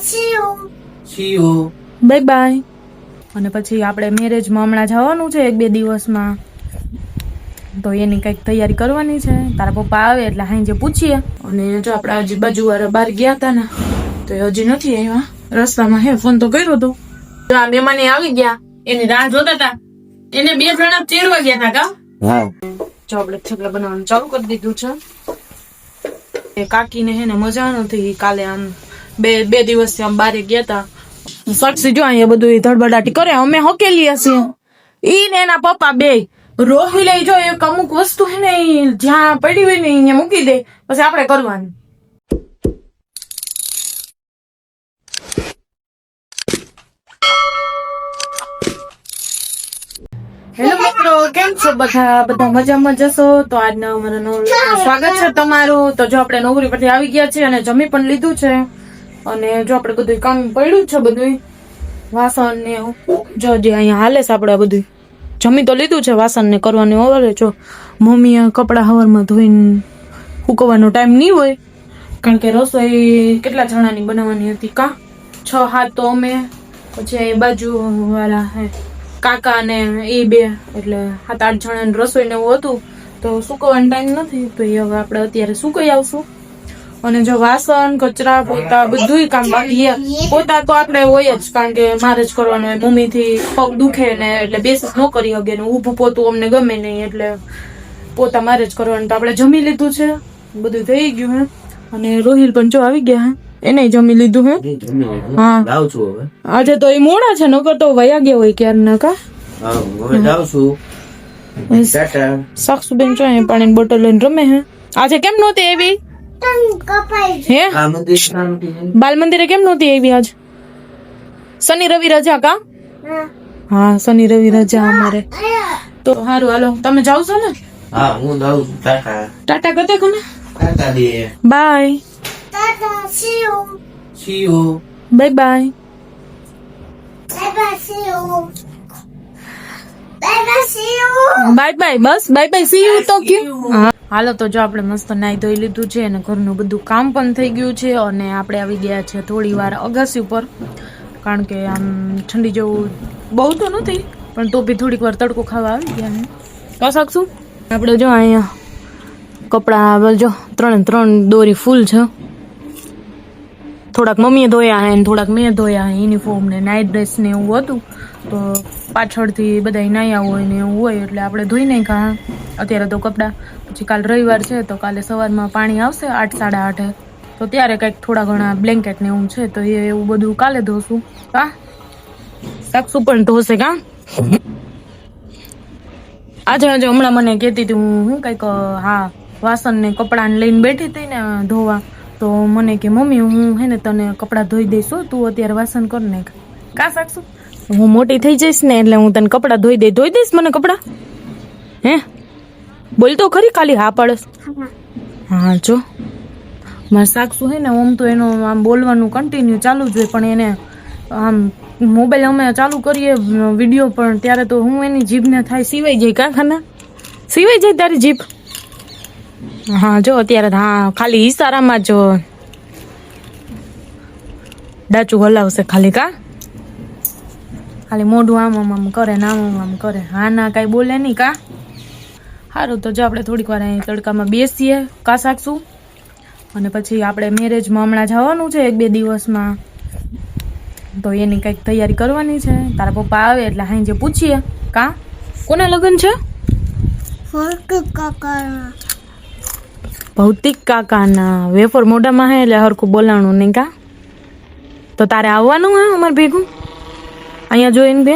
C you bye by. અને પછી આપણે મેરેજમાં હમણાં જવાનું છે 1-2 દિવસમાં, તો એની કંઈક તૈયારી કરવાની છે. તારા પપ્પા આવે એટલે હાંજે પૂછીએ. અને જો આપણે હજી બાજુવાળા બહાર ગયા હતા ને તો એ હજી નથી આવ્યા. રસ્તામાં હે ફોન તો કર્યો હતો. જો આ મહેમાન આવી ગયા, એની રાહ જોતા હતા. એને 2 જણા ચેડવા ગયા હતા કા. હા જો આપણે થેપલા બનાવવાનું ચાલુ કરી દીધું છે. એ કાકીને હે ને મજા નથી, કાલે આમ બે દિવસથી આમ બારે ગયા હતા. સાક્ષી જો અહીંયા બધું ધડબડાટી કરે, અમે હકેલી હશે. ઈ ને એના પપ્પા બે રોહી લઈ જો એક અમુક વસ્તુ હે ને જ્યાં પડી હોય ને અહીંયા મૂકી દે, પછી આપણે કરવાનું. હેલો મિત્રો, કેમ છો બધા મજામાં જશો? તો આજના અમારા નવરીમાં સ્વાગત છે તમારું. તો જો આપણે નવરી પરથી આવી ગયા છે અને જમી પણ લીધું છે. અને જો આપણે બધું કામ પડ્યું છે, બધું વાસણ ને જો જે અહીંયા હાલે છે. આપણે બધું જમી તો લીધું છે, વાસણ ને કરવાની ઓવરે. જો મમ્મીએ કપડા હવારમાં ધોઈને સૂકવવાનો ટાઈમ નહીં હોય, કારણ કે રસોઈ કેટલા જણાની બનાવવાની હતી કા 6-7 તો અમે, પછી એ બાજુ વાળા હે કાકા ને એ 2, એટલે 7-8 જણાની રસોઈ ને એવું હતું. તો સૂકવવાનો ટાઈમ નથી, તો એ હવે આપણે અત્યારે સૂકવી આવશું. અને જો વાસણ કચરા પોતા બધું કામ બાકી. પોતા તો આપણે હોય જ, કારણ કે મારે જ કરવાનું હોય. મમ્મી થી પગ દુખે ને એટલે બેસી ન કરી શકે ને ઊભું પોતું અમને ગમે નહીં, એટલે પોતા મારે જ કરવાનું. તો આપણે જમી લીધું છે, બધું થઈ ગયું હે. અને રોહિલ પણ જો આવી ગયા હે, એને જમી લીધું હે. હા આજે તો એ મોડા છે, નકર તો વયા ગયા હોય ક્યારના કા. સાક્ષુબેન જો પાણીની બોટલ લઈને રમે હે. આજે કેમ નહોતી એવી હે? બાલ મંદિરે કેમ નહોતી એવી આજ? શનિ રવિ રજા કા? હા શનિ રવિ રજા અમારે. તો સારું હાલો, તમે જાવ છો ને? હા હું જાઉં છું. ટાટા કતે કોને? ટાટા દે. Bye. See you bye bye. Bye bye. બસ બાય બાય, સી યુ તો ક્યું. હા હાલો, તો જો આપણે મસ્ત નાઈ ધોઈ લીધું છે અને ઘરનું બધું કામ પણ થઈ ગયું છે. અને આપણે આવી ગયા છે થોડી વાર અગાસી ઉપર, કારણ કે આમ ઠંડી જેવું બહુ તો નથી, પણ તો બી થોડીક વાર તડકો ખાવા આવી ગયા ને કહી શકશું. આપણે જો અહીંયા કપડા જો 3 દોરી ફૂલ છે. થોડાક મમ્મીએ ધોયા હે ને થોડાક મેં ધોયા હે. યુનિફોર્મ ને નાઇટ ડ્રેસ ને એવું હતું, તો પાછળથી બધા નાયા હોય ને એવું હોય એટલે આપણે ધોઈ નાખ્યા. અત્યારે તો કપડા, પછી કાલ રવિવાર છે તો કાલે સવારમાં પાણી આવશે 8-8:30, તો ત્યારે કંઈક થોડા ઘણા બ્લેન્કેટ ને એવું છે, તો એવું બધું કાલે ધોશું. કા સાક્ષુ પણ ધોશે કા? આજે હમણાં મને કહેતી હતી હું કંઈક હા વાસણ ને કપડાં લઈને બેઠી હતી ને ધોવા, તો મને કે મમ્મી હું હે ને તને કપડાં ધોઈ દઈશું, તું અત્યારે વાસણ કર નાખ. કા સાક્ષુ? હું મોટી થઈ જઈશ ને એટલે હું તને કપડાં ધોઈ દઈશ મને કપડાં હે? બોલ તો ખરી, ખાલી હા પાડસ. હા જો મારે સાક્ષુ હે ને આમ તો એનો આમ બોલવાનું કન્ટિન્યુ ચાલુ જ હોય, પણ એને આમ મોબાઈલ અમે ચાલુ કરીએ વિડીયો પણ ત્યારે તો હું એની જીભને થાય સિવાય જાય. કા ખાના સિવાય જાય તારી જીભ? હા જો અત્યારે હા ખાલી ઈશારામાં જ ડાચું હલાવશે ખાલી. કા ખાલી મોઢું આમ કરે ને આમ કરે, હા ના કઈ બોલે નહીં. કા સારું, તો જો આપણે થોડીક વાર અહીં તડકામાં બેસીએ કા સાક્ષું. અને પછી આપણે મેરેજમાં હમણાં જવાનું છે 1-2 દિવસમાં, તો એની કંઈક તૈયારી કરવાની છે. તારા પપ્પા આવે એટલે હાંજે પૂછીએ. કા કોના લગ્ન છે? ભૌતિક કાકાના. વેફર મોઢામાં હે એટલે હરખું બોલાણું નહીં કા? તો તારે આવવાનું હે અમારે ભેગું? અહીંયા જોઈને બે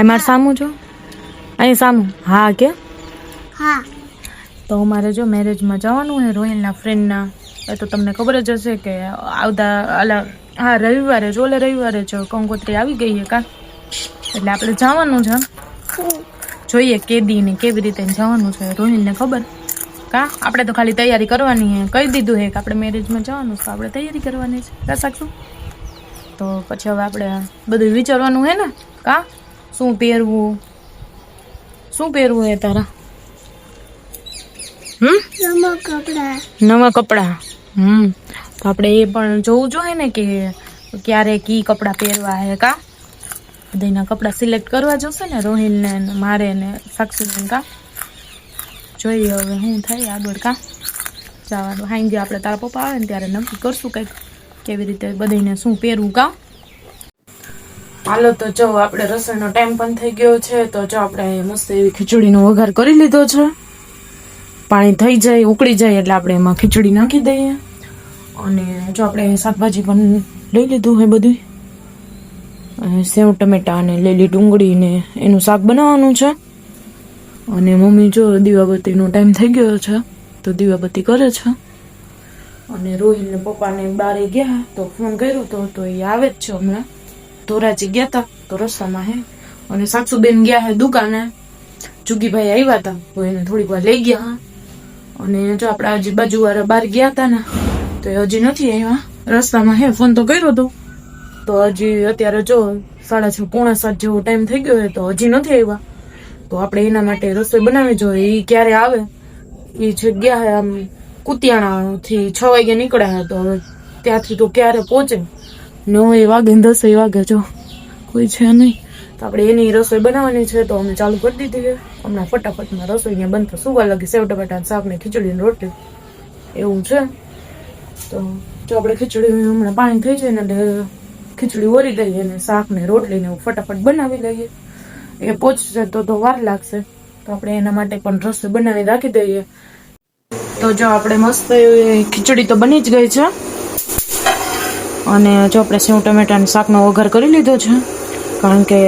મારે સામું જો અહીં સામું. હા કે હા. તો અમારે જો મેરેજમાં જવાનું હે રોહિલના ફ્રેન્ડના. એ તો તમને ખબર જ હશે કે આવતા હા રવિવારે જ, ઓલે રવિવારે જ કંકોત્રી આવી ગઈ છે કા, એટલે આપણે જવાનું છે. જોઈએ કેદી ને કેવી રીતે જવાનું છે, રોહિલને ખબર કા. આપણે તો ખાલી તૈયારી કરવાની છે, કહી દીધું છે કે આપણે મેરેજમાં જવાનું છે, આપણે તૈયારી કરવાની છે કા સાક્ષુ. તો પછી હવે આપણે બધું વિચારવાનું હે ને કા, શું પહેરવું હે તારા? નવા કપડા. તો આપણે એ પણ જોવું જોઈએ ને કે તો ક્યારે કી કપડાં પહેરવા હે કા બધાના કપડાં સિલેક્ટ કરવા જોશે ને રોહિલને ને મારે ને સાક્ષીને કા જોઈએ હવે શું થાય આગળ કા જવાનું હાઈ આપણે તારા પપ્પા આવે ને ત્યારે નક્કી કરશું કંઈક કેવી રીતે બધાને શું પહેરવું કા હાલો તો જો આપણે રસોઈનો ટાઈમ પણ થઈ ગયો છે તો જો આપણે મસ્ત એવી ખીચડીનો વઘાર કરી લીધો છે પાણી થઈ જાય ઉકળી જાય એટલે આપણે એમાં ખીચડી નાખી દઈએ અને જો આપણે શાકભાજી પણ લઈ લીધું છે બધું સેવ ટમેટા અને લીલી ડુંગળી ને એનું શાક બનાવવાનું છે અને મમ્મી જો દીવાબત્તીનો ટાઈમ થઈ ગયો છે તો દીવાબત્તી કરે છે અને રોહિલ ને પપ્પાને બારે ગયા તો ફોન કર્યો તો એ આવે જ છે હમણાં ધોરાજી ગયા હતા તો રસ્તામાં હે અને સાક્ષુબેન ગયા હે દુકાને જુગીભાઈ આવ્યા હતા તો એને થોડીક વાર લઈ ગયા અને જો આપણે આજે બાજુવાળા બહાર ગયા હતા ને તો એ હજી નથી આવ્યા રસ્તામાં હે ફોન તો કર્યો હતો તો હજી અત્યારે જો 6:30 પોણા 7 જેવો ટાઈમ થઈ ગયો હોય તો હજી નથી આવ્યા તો આપણે એના માટે રસોઈ બનાવી જોઈએ એ ક્યારે આવે એ જગ્યા હે આમ કુતિયાણાથી 6 વાગે નીકળ્યા તો હવે ત્યાંથી તો ક્યારે પહોંચે 9 વાગે 10 વાગે જો કોઈ છે નહીં તો આપણે એની રસોઈ બનાવવાની છે તો અમે ચાલુ કરી દીધી હમણાં ફટાફટમાં રસોઈ ને બનતો સુવા લાગી સેવ ટમેટા શાક ને ખીચડી ને રોટલી એવું છે તો જો આપણે ખીચડી હમણાં પાણી થઈ જાય ને એટલે ખીચડી ઓરી દઈએ અને શાક ને રોટલી ને ફટાફટ બનાવી લઈએ એ પહોંચશે તો વાર લાગશે તો આપણે એના માટે પણ રસોઈ બનાવી રાખી દઈએ તો જો આપણે મસ્ત એવી ખીચડી તો બની જ ગઈ છે અને જો આપણે સેવ ટમેટાના શાકનો વઘાર કરી લીધો છે કારણ કે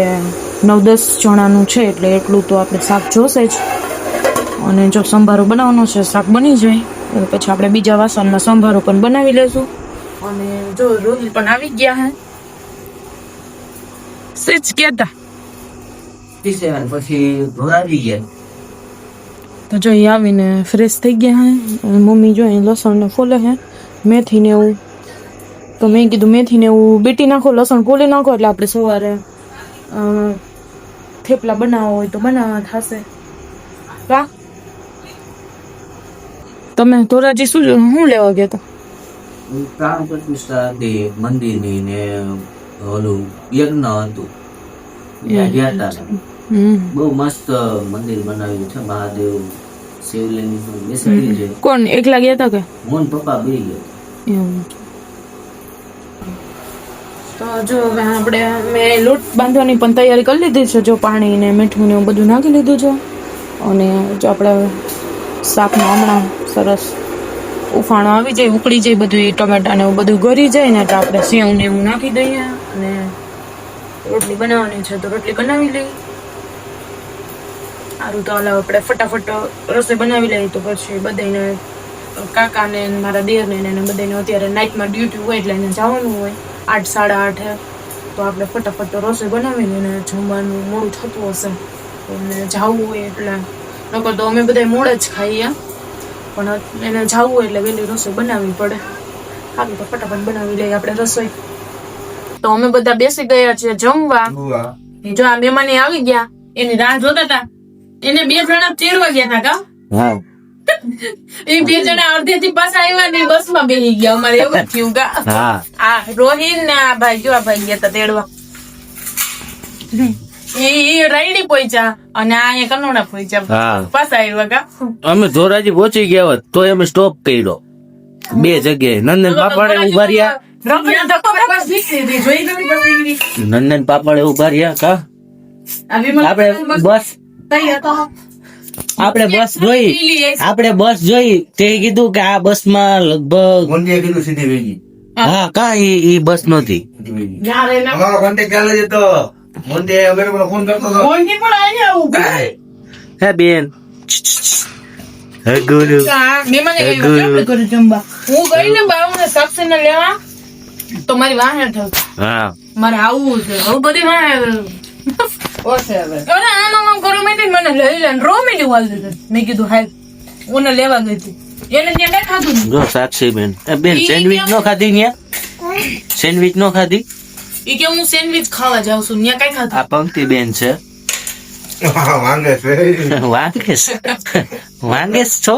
9-10 જણાનું છે એટલે એટલું તો આપણે શાક જોશે જ અને જો સંભારો બનાવવાનો છે શાક બની જાય પછી આપણે બીજા વાસણમાં સંભારો પણ બનાવી લેશું અને જો રોહિલ પણ આવી ગયા હે સેજ ગયા હતા પછી ધોરાજી ગયા તો જો એ આવીને ફ્રેશ થઈ ગયા હે મમ્મી જો અહીં લસણ ને ફોલે હે મેથી ને એવું તો મેં કીધું મેથી ને એવું બેટી નાખો લસણ ફોલી નાખો એટલે આપણે સવારે થેપલા બનાવવા હોય તો બનાવવા થશે કા તમે ધોરાજી શું લેવા ગયા હતા પ્રાણ પ્રતિષ્ઠા મંદિરની ને ઓલું યજ્ઞ હતું ત્યાં ગયા હતા બહુ મસ્ત મંદિર બનાવ્યું છે મહાદેવ શિવલિંગ બેસાડી છે કોણ એકલા ગયા હતા કે મોન પપ્પા બે ગયા એવું તો જો હવે આપણે મેં લોટ બાંધવાની પણ તૈયારી કરી લીધી છે જો પાણી ને મીઠું ને એવું બધું નાખી લીધું છે અને જો આપણે શાકમાં હમણાં સરસ ઉફાણો આવી જાય ઉકળી જાય બધું ટમેટા ને એવું બધું ગળી જાય ને એટલે આપણે સેવ ને એવું નાખી દઈએ અને રોટલી બનાવવાની છે તો રોટલી બનાવી લઈએ સારું તો હાલ આપણે ફટાફટ રસોઈ બનાવી લઈએ તો પછી બધાને કાકાને મારા દેરને એને બધાને અત્યારે નાઇટમાં ડ્યુટી હોય એટલે એને જવાનું હોય 8, 8:30 તો આપણે ફટાફટ રસોઈ બનાવીને એને જમવાનું મોડું થતું હશે તો એને જવું હોય એટલે નકર તો અમે બધા મોડે જ ખાઈએ પણ એને જવું હોય એટલે વહેલી રસોઈ બનાવવી પડે સારું તો ફટાફટ બનાવી લઈએ આપણે રસોઈ તો અમે બધા બેસી ગયા છીએ જમવા જો આ મહેમાન આવી ગયા એની રાહ જોતા હતા એને 2 જણા તેડવા ગયા હતા કા હા એ 2 જણા અડધેથી પાછા આવ્યા ને બસમાં બેસી ગયા અમારે એવું થયું કા હા આ રોહિલ ને આ ભાઈ જો આ ભાઈ ગયા હતા તેડવા એ રાયડી પહોંચ્યા અને આ અહીંયા કનોડા પહોંચ્યા પાછા આવ્યા કા અમે ધોરાજી પહોંચી ગયા હોત તો અમે સ્ટોપ કર્યો 2 જગ્યાએ નંદન પાપડે ઉભા રહ્યા નંદન પાપડે ઉભા રહ્યા કા આપણે બસ જોઈ તે કીધું કે આ બસ માં લગભગ હા કા ઈ બસ નથી હે બેન હે ગુરુ હું ગઈ ને બાળુને સાક્ષી ને લેવા તો મારી વાહે થયું હા મારે આવવું છે હવે બધી વાહે આમ કરો મેં મને લઈ લે રોમેડી વાલ દીધું મેં કીધું હાલ ઓને લેવા ગઈ હતી એને ત્યાં કઈ ખાધું જો સાક્ષી બેન બેન સેન્ડવિચ નો ખાધી ન્યા સેન્ડવિચ નો ખાધી ઈ કે હું સેન્ડવિચ ખાવા જાઉં છું ન્યા કઈ ખાધું આ પંક્તિ બેન છે વાંગેસ છો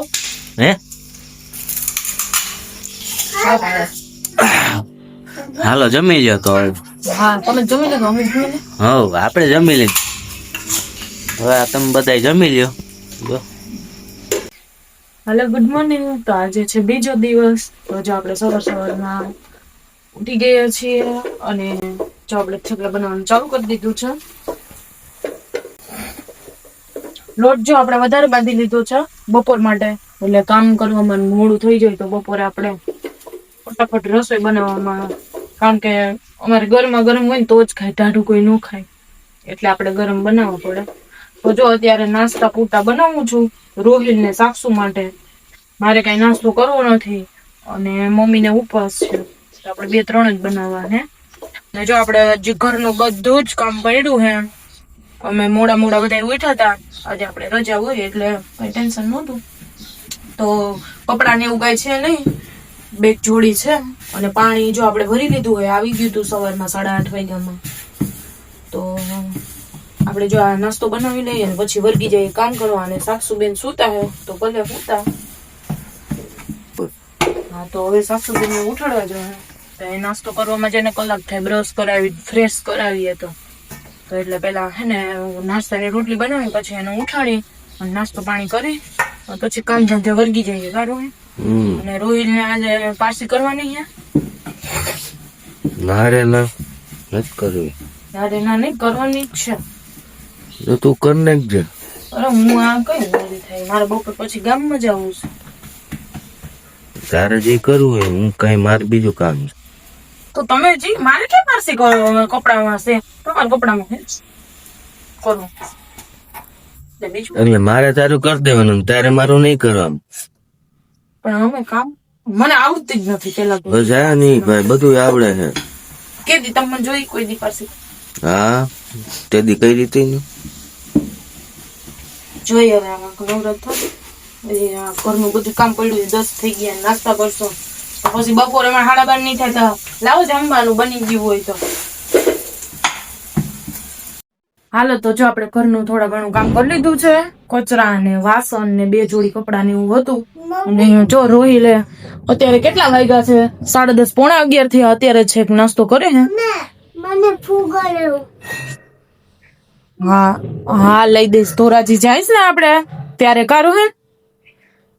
હે હાલો જમી લ્યો તો હવે. હા તમે જમી લો અમે જમી લે. હવ આપણે જમી લઈ. હવે આ તમે બધા જમી લ્યો. જો. Hello good morning. તો આજે છે બીજો દિવસ. તો જો આપણે સવારમાં ઉઠી ગયા છીએ અને જો આપણે થેપલા બનાવવાનું ચાલુ કરી દીધું છે. લોટ જો આપણે વધારે બાંધી લીધો છે બપોર માટે, એટલે કામ કરવામાં મોડું થઈ જાય તો બપોરે આપણે ફટાફટ રસોઈ બનાવવામાં, કારણ કે અમારે ગરમા ગરમ હોય ને તો જ ખાય, ટાઢું કોઈ ન ખાય, એટલે આપણે ગરમ બનાવવા પડે. તો જો અત્યારે નાસ્તા પૂરતા બનાવું છું રોહિલ ને સાક્ષુ માટે. મારે કઈ નાસ્તો કરવો નથી અને મમ્મીને ઉપવાસ છે, તો આપણે 2-3 જ બનાવવા હે. ને જો આપણે હજી ઘરનું બધું જ કામ પડ્યું હે. અમે મોડા બધા ઉઠ્યા હતા, આજે આપણે રજા હોય એટલે કઈ ટેન્શન નહોતું. તો કપડા ને એવું કઈ છે નહીં, 2 જોડી છે અને પાણી જો આપણે ભરી લીધું હોય, આવી ગયું હતું સવારમાં 8:30 વાગ્યામાં. તો આપણે જો આ નાસ્તો બનાવી લઈએ અને પછી વર્ગી જઈએ કામ કરવા. અને સાક્ષુબેન સુતા હે તો ભલે સુતા. હા તો હવે સાક્ષુબેન ને ઉઠાડવા જોઈએ. તો એ નાસ્તો કરવામાં જેને કલાક થાય, બ્રશ કરાવી ફ્રેશ કરાવીએ તો એટલે પેલા હે ને નાસ્તાની રોટલી બનાવી પછી એને ઉઠાડી અને નાસ્તો પાણી કરી પછી કામ ધંધે વર્ગી જઈએ. સારું હે. અને રોહિલ ને આજે પારસી કરવાની છે. નારે ના નથી કરવી. નારે ના નહીં કરવાની જ છે. તો તું કર નાખજે. અરે હું આ કઈ મોડી થાય, મારે બપોર પછી ગામમાં જવું છે. તારે જે કરવું હોય, હું કઈ મારે બીજું કામ છે. તો તમે જી મારે ક્યાં પારસી કરો કપડામાં છે, તમારા કપડામાં છે કરું. એટલે મારે તારું કરી દેવાનું, તારે મારું નહીં કરવાનું. પણ અમે કામ મને આવડતું જ નથી પેલા તો. બસ આ નહીં ભાઈ, બધું આવડે છે. કેદી તમે જોઈ કોઈ દી પારસી? હા તે દી કઈ રીતે જોઈ. હવે આમાં નવરાત થાય, ઘરનું બધું કામ પડ્યું, 10 થઈ ગયા, નાસ્તા કરશો પછી બપોરે 12:30 નહીં થાય તો લાવો જમવાનું બની ગયું હોય તો. હાલો તો જો આપણે ઘરનું થોડા ઘણું કામ કરી લીધું છે. કચરા ને વાસણ ને 2 જોડી કપડા ને એવું હતું. અને જો રોહિલે અત્યારે કેટલા વાગ્યા છે? 10:30 પોણા 11 થયા. અત્યારે છે નાસ્તો કરે હે. હા લઈ દઈશ. ધોરાજી જઈશ ને આપણે ત્યારે કારું હે.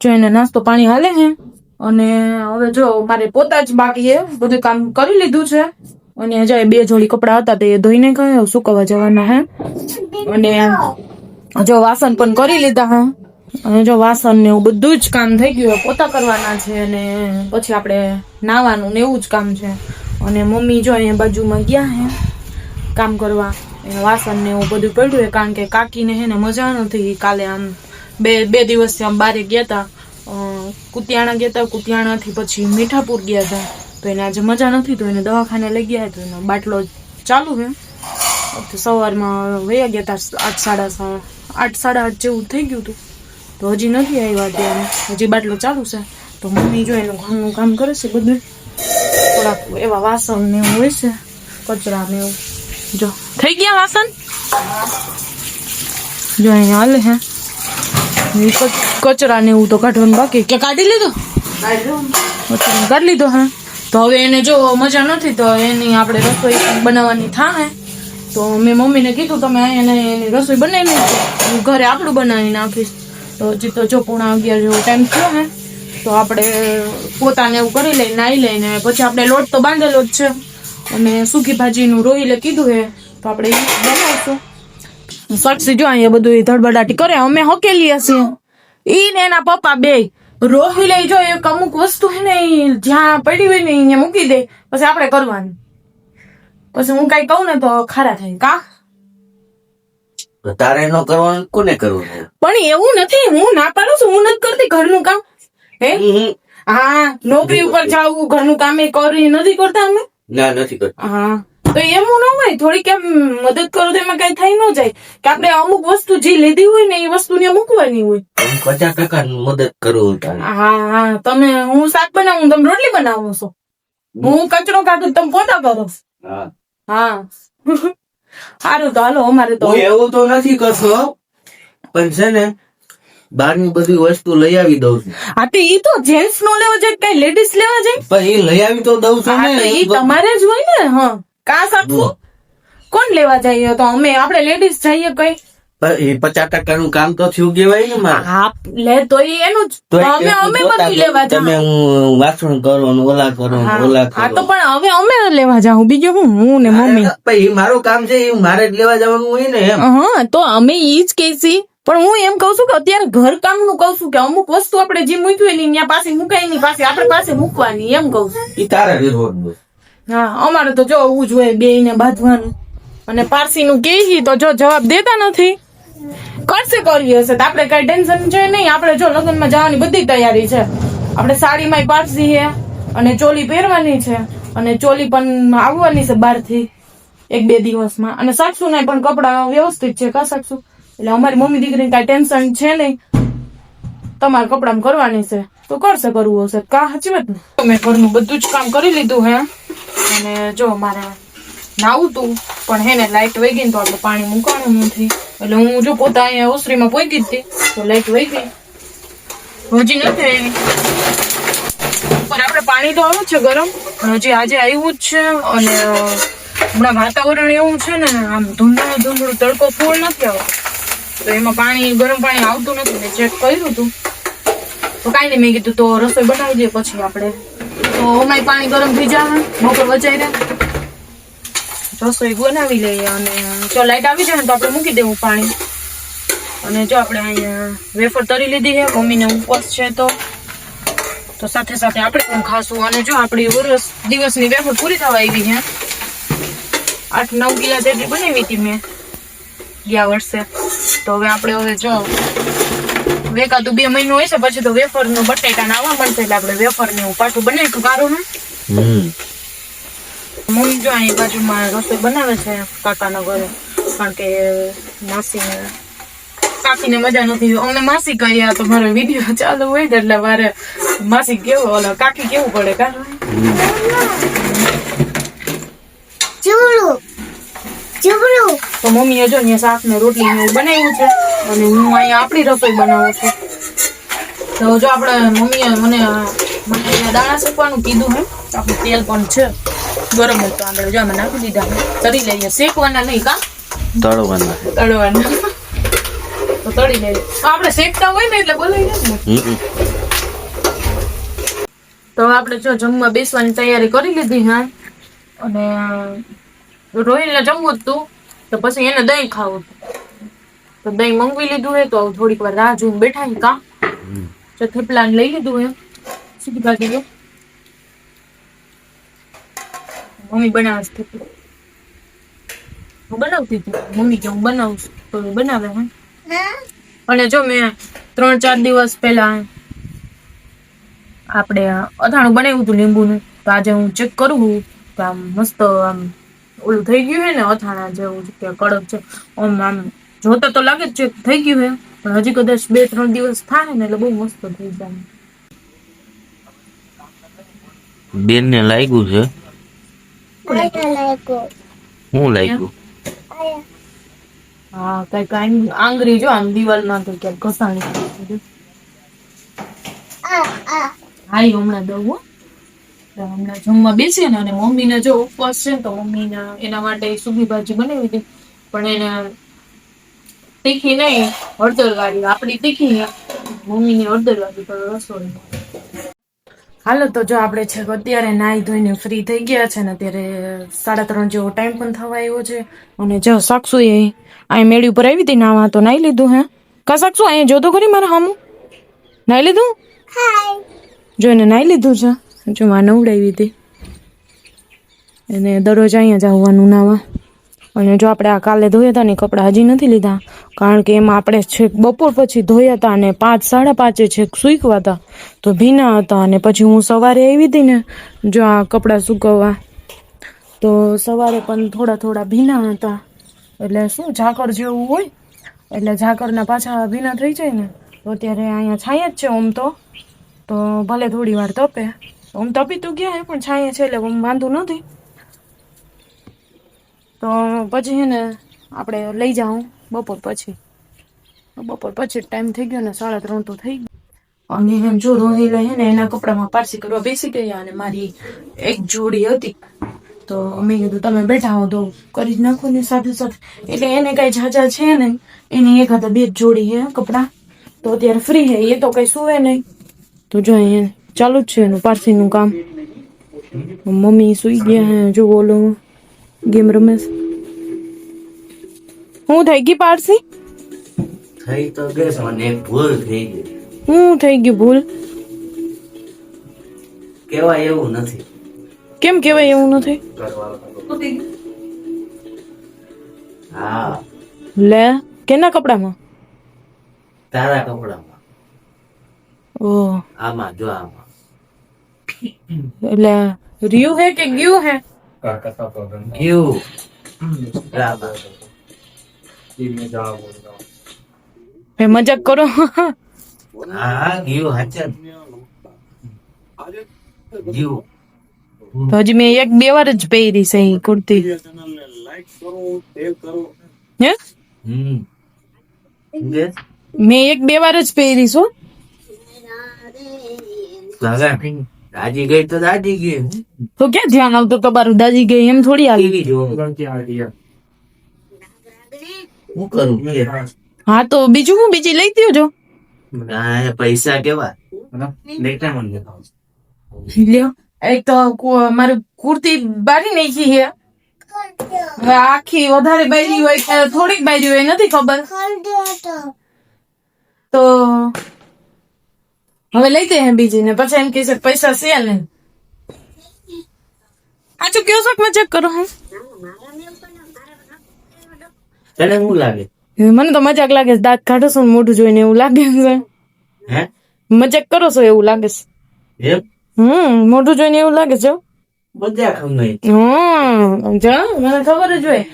જો એને નાસ્તો પાણી હાલે હે. અને હવે જો મારે પોતા જ બાકી હે, બધું કામ કરી લીધું છે. અને જો 2 જોડી કપડા હતા તે ધોઈને ગયા, સુકવવા જવાના હે. અને જો વાસણ પણ કરી લીધા હે. અને જો વાસણ ને એવું બધું જ કામ થઈ ગયું, પોતા કરવાના છે અને પછી આપણે નાવાનું ને એવું જ કામ છે. અને મમ્મી જો અહીંયા બાજુમાં ગયા હે કામ કરવા, એને વાસણ ને એવું બધું પડ્યું હે, કારણ કે કાકીને હે ને મજા નથી. કાલે આમ બે દિવસથી આમ બારે ગયા હતા, કુતિયાણા ગયા હતા, કુતિયાણાથી પછી મીઠાપુર ગયા હતા. તો એને આજે મજા નથી, તો એને દવાખાને લઈ ગયા. તો એનો બાટલો ચાલુ છે. સવારમાં વયા ગયા હતા 8:30 જેવું થઈ ગયું હતું, તો હજી નથી આવ્યા ત્યાં, હજી બાટલો ચાલુ છે. તો મમ્મી જો એનું ઘરનું કામ કરે છે બધું. થોડાક એવા વાસણ ને એવું હોય છે, કચરા ને એવું. જો થઈ ગયા વાસણ, જો અહીંયા હાલે હે. કચરા ને એવું તો કાઢવાનું બાકી. કે કાઢી લીધો? કાઢી લીધો હે. તો હવે એને જો મજા નથી તો એની આપણે રસોઈ બનાવવાની થાય. તો મેં મમ્મીને કીધું તમે અહીંયા એની રસોઈ બનાવી નાખો, હું ઘરે આપણું બનાવી નાખીશ. તો હજી તો જો પોણા 11 જેવો ટાઈમ થયો હે. તો આપણે પોતાને એવું કરી લઈ, નાઈ લઈને પછી આપણે લોટ તો બાંધેલો જ છે. અને સૂકી ભાજીનું રોહિલે કીધું હે તો આપણે એ બનાવશું. સાક્ષી જો અહીંયા બધું ધડબડાટી કરે, અમે હકેલી હશે. ઈ ને એના પપ્પા બે. રોહિલે જો એક અમુક વસ્તુ હે ને જ્યાં પડી હોય ને અહીંયા મૂકી દે, પછી આપણે કરવાનું. પછી હું કઈ કહું ને તો ખારા થાય. કા તારે ન કરવાનું, કોને કરવું? પણ એવું નથી, હું ના પાડું છું, હું નથી કરતી ઘરનું કામ. હે હા, નોકરી ઉપર જાવું, ઘરનું કામ એ કરી નથી કરતા અમે. ના નથી કરતા. હા તો એવું ન હોય, થોડીક એમ મદદ કરો તો એમાં કઈ થઈ ન જાય કે આપણે અમુક વસ્તુ જે લીધી હોય ને એ વસ્તુ ને મૂકવાની હોય. 50% મદદ કરું. હા તમે, હું શાક બનાવું, તમે રોટલી બનાવો છો, હું કચરો કાઢું, તમે પોતા કરો. હા સારું તો હાલો. અમારે તો એવું તો નથી કરતો, પણ છે ને બહારની બધી વસ્તુ લઈ આવી દઉં છું. હા તો ઈ તો જેન્ટ્સ નો લેવા જાય કઈ લેડીઝ લેવા જાય? પણ એ લઈ આવી તો દઉં છું હા તો ને. ઈ તમારે જ હોય ને. હા કા સાચું કોણ લેવા જઈએ? તો આપણે લેડીઝ જઈએ કઈ? પણ એ 50% નું કામ તો થયું કેવાય ને મારે. હા લે તો ઈ એનું જ. તો અમે બધું લેવા તમે જાવ. હું વાસણ કરો ને ઓલા કરો ને ઓલા હા કરો. તો પણ હવે અમે લેવા જાઉં બીજું હું ને મમ્મી. પણ એ મારું કામ છે, એ મારે જ લેવા જવાનું હોય ને એમ. હા તો અમે ઈ જ કહીશી. પણ હું એમ કઉ છું કે અત્યારે ઘર કામ નું કઉ છું કે અમુક વસ્તુ આપણે જે મૂકવી હોય ને ત્યાં પાસે મુકાય ની પાસે આપણે પાસે મૂકવાની એમ કઉ છું. એ તારે રહેવાનું. હા અમારે તો જો આવું જ હોય બે ને બાંધવાનું. અને પારસી નું કે તો જો જવાબ દેતા નથી. કરશે કરી હશે તો આપણે કઈ ટેન્શન છે નહીં. આપણે જો લગ્નમાં જવાની બધી તૈયારી છે. આપણે સાડીમાં પારસી છે અને ચોલી પહેરવાની છે અને ચોલી પણ આવવાની છે બહારથી 1-2 દિવસમાં. અને સાક્ષુ ને પણ કપડા વ્યવસ્થિત છે કા સાક્ષુ? એટલે અમારી મમ્મી દીકરીને કઈ ટેન્શન છે નહીં. તમારે કપડામાં કરવાની છે તો કરશે કરવું હશે કા સાચી વાત ને? મેં ઘરનું બધું જ કામ કરી લીધું હે. અને જો મારે નાવું તું પણ હે ને લાઈટ વહી ગઈ ને તો આપણે પાણી મૂકવાનું નથી. એટલે હું જો પોતા અહીંયા ઓસરીમાં પોઈ હતી તો લાઈટ વહી ગઈ. હજી નથી આવી. પણ આપણે પાણી તો આવે છે ગરમ પણ હજી આજે આવ્યું જ છે. અને હમણાં વાતાવરણ એવું છે ને આમ ધૂંધળું તડકો ફૂલ નથી આવતો તો એમાં પાણી ગરમ પાણી આવતું નથી. મેં ચેક કર્યું હતું તો કાંઈ નહીં. મેં કીધું તો રસોઈ બનાવી દઈએ પછી આપણે તો અમારી પાણી ગરમ થઈ જાય બપોર વચાઈ રસોઈ બનાવી લઈએ. અને જો લાઈટ આવી જાય ને તો આપણે મૂકી દેવું પાણી. અને જો આપણે અહીંયા વેફર તરી લીધી છે. મમ્મીને ઉપવાસ છે તો સાથે સાથે આપણે પણ ખાશું. અને જો આપણી દિવસની વેફર પૂરી થવા આવી છે. 8-9 કિલા જેટલી બનાવી હતી મેં ગયા વર્ષે. તો હવે જો એકાદું 2 મહિનો હોય છે પછી તો વેફર નું બટેટા આવવા મળશે. એટલે આપણે વેફર ને પાછું બનાવીશું કારું ને. મમ્મી જો અહીં બાજુમાં રસોઈ બનાવે છે કાકાના ઘરે. કારણ કે કાકીને મજા નથી. અમને માસી કહ્યા તો મારો વિડીયો ચાલુ હોય ને એટલે મારે માસી કેવું ઓલો કાકી કેવું પડે કા. તો મમ્મીએ જો અહીંયા શાક ને રોટલી ને એવું બનાવ્યું છે અને હું અહીંયા આપણી રસોઈ બનાવું છું. તો જો આપણે મમ્મીએ મને દાણા શેકવાનું કીધું હે. આપણું તેલ પણ છે ગરમ હોય તો આપણે જો નાખી દીધા તળી લઈએ. શેકવાના નહીં કા તળવાના તો તળી લઈએ. આપણે શેકતા હોય ને એટલે બોલાઈ જાય ને. તો આપણે જો જમવા બેસવાની તૈયારી કરી લીધી હા. અને રોહિલને જમવું જ તું તો પછી એને દહીં ખાવું તો દહીં મંગવી લીધું હે. તો થોડીક વાર રાહ જોઈને બેઠા હે કા. તો થેપલા લઈ લીધું હે. સીધી ભાગી મમ્મી બનાવે છે થેપલા. હું બનાવતી હતી. મમ્મી કે હું બનાવું તો બનાવે હે. અને જો મેં 3-4 દિવસ પહેલા આપણે અથાણું બનાવ્યું હતું લીંબુનું. તો આજે હું ચેક કરું તો આમ મસ્ત આમ ઓલું થઈ ગયું હે ને અથાણા જેવું કે કડક છે. આમ જોતા તો લાગે જ છે થઈ ગયું હે પણ હજી કદાચ 2-3 દિવસ થાય ને એટલે બહુ મસ્ત થઈ જાય. બેન ને લાગ્યું છે. હું લાગ્યું? હા કઈક આંગળી જો આમ દિવાલમાં તો ક્યાંક ઘસાણી. હા હમણાં દઉં હમણાં જમવા બેસીએ ને. અને મમ્મીને જો ઉપવાસ છે ને તો મમ્મીને એના માટે સૂકી ભાજી બનાવી હતી પણ એને તીખી નહીં હળદર વાળી. આપડી તીખી મમ્મીને હળદર વાળી તો રસોઈ. હાલો તો જો આપણે છે અત્યારે નાઈ ધોઈને ફ્રી થઈ ગયા છે ને અત્યારે 3:30 જેવો ટાઈમ પણ થવા આવ્યો છે. અને જો સાક્ષુ અહીં મેળી ઉપર આવી હતી નાવા તો નાઈ લીધું હે કા સાક્ષુ? અહીંયા જોતો ખરી મારા હામું નાઈ લીધું. જો એને નાઈ લીધું છે. જો માં નવડાવી હતી એને દરરોજ અહીંયા જ આવવાનું નાવા. અને જો આપણે આ કાલે ધોયા હતા ને કપડાં હજી નથી લીધા કારણ કે એમાં આપણે છેક બપોર પછી ધોયા હતા અને 5-5:30 છેક સૂકવા હતા તો ભીના હતા. અને પછી હું સવારે આવી હતી ને જો આ કપડાં સુકવવા તો સવારે પણ થોડા ભીના હતા. એટલે શું ઝાકળ જેવું હોય એટલે ઝાકળના પાછા ભીના થઈ જાય ને તો અત્યારે અહીંયા છાંય જ છે. ઓમ તો ભલે થોડી વાર તપે. ઓમ તપી તો ગયા હે પણ છાંય છે એટલે વાંધો નથી. તો પછી હે ને આપણે લઈ જાઉં બપોર પછી બપોર પછી ટાઈમ થઈ ગયો ને 3:30 તો થઈ ગયો અને એમ જો રોહિલા હે ને એના કપડામાં પારસી કરવા બેસી ગયા અને મારી એક જોડી હતી તો મેં કીધું તમે બેઠા હો તો કરી જ નાખો ને સાથે સાથે એટલે એને કઈ ઝાઝા છે ને એની એક હાથે 2 જોડી હે કપડા તો અત્યારે ફ્રી હે એ તો કઈ સુવે નહીં તો જો અહીંયા ચાલુ જ છે એનું પારસી નું કામ મમ્મી સુઈ ગયા હે જો બોલો ગેમ રમે છે. હું થઈ ગઈ પારસી થઈ તો ગઈ પણ એક ભૂલ થઈ ગઈ. હું થઈ ગયું ભૂલ કેવાય એવું નથી. કેમ કેવાય એવું નથી હા લે કેના કપડામાં તારા કપડામાં ઓહ આમાં જો આમાં એટલે રિયુ હે કે ગ્યુ હે કેવું બરાબર. એ મજાક કરો હા ગયું હાચર ગયું. તો હજી મેં 1-2 વાર જ પહેરી છે ઈ કુર્તી હે Yes. મેં 1-2 વાર જ પહેરી છું દાદી ગઈ તો દાદી ગઈ. તો ક્યાં ધ્યાન આવતું તમારું દાદી ગઈ એમ થોડી આવી ટીવી જોવું. હું કરું કે? હા તો બીજું હું બીજી લઈ દ્યો જો આ પૈસા કેવા લ્યો એક તો મારી કુર્તી બારી નાખી છે હવે આખી વધારે બારી હોય કે થોડીક બારી હોય નથી ખબર તો હવે લઈ દે હે બીજી ને પછી એમ કહેશે પૈસા છે ને આચું કયો શોખ માં ચેક કરો હું તને શું લાગે? મને તો મજાક લાગે છે દાંત કાઢો છો ને મોઢું જોઈને એવું લાગે છે હે મજાક કરો છો એવું લાગે છે એમ મોઢું જોઈને એવું લાગે છે મજાક નહીં. જા મને ખબર જ હોય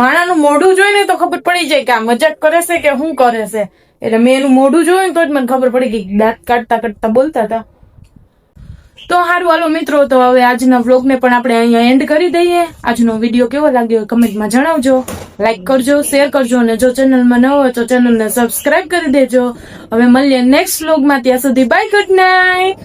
માણાનું મોઢું જોઈને તો ખબર પડી જાય કે આ મજાક કરે છે કે શું કરે છે એટલે મેં એનું મોઢું જોયું તો જ મને ખબર પડી ગઈ દાંત કાઢતા કાઢતા બોલતા હતા. તો હારું હાલો મિત્રો તો હવે આજના વ્લોગ ને પણ આપણે અહીંયા એન્ડ કરી દઈએ. આજનો વિડીયો કેવો લાગ્યો કમેન્ટમાં જણાવજો, લાઈક કરજો, શેર કરજો અને જો ચેનલમાં ન હોય તો ચેનલને સબસ્ક્રાઇબ કરી દેજો. હવે મળીએ નેક્સ્ટ વ્લોગમાં, ત્યાં સુધી બાય, ગુડ નાઇટ.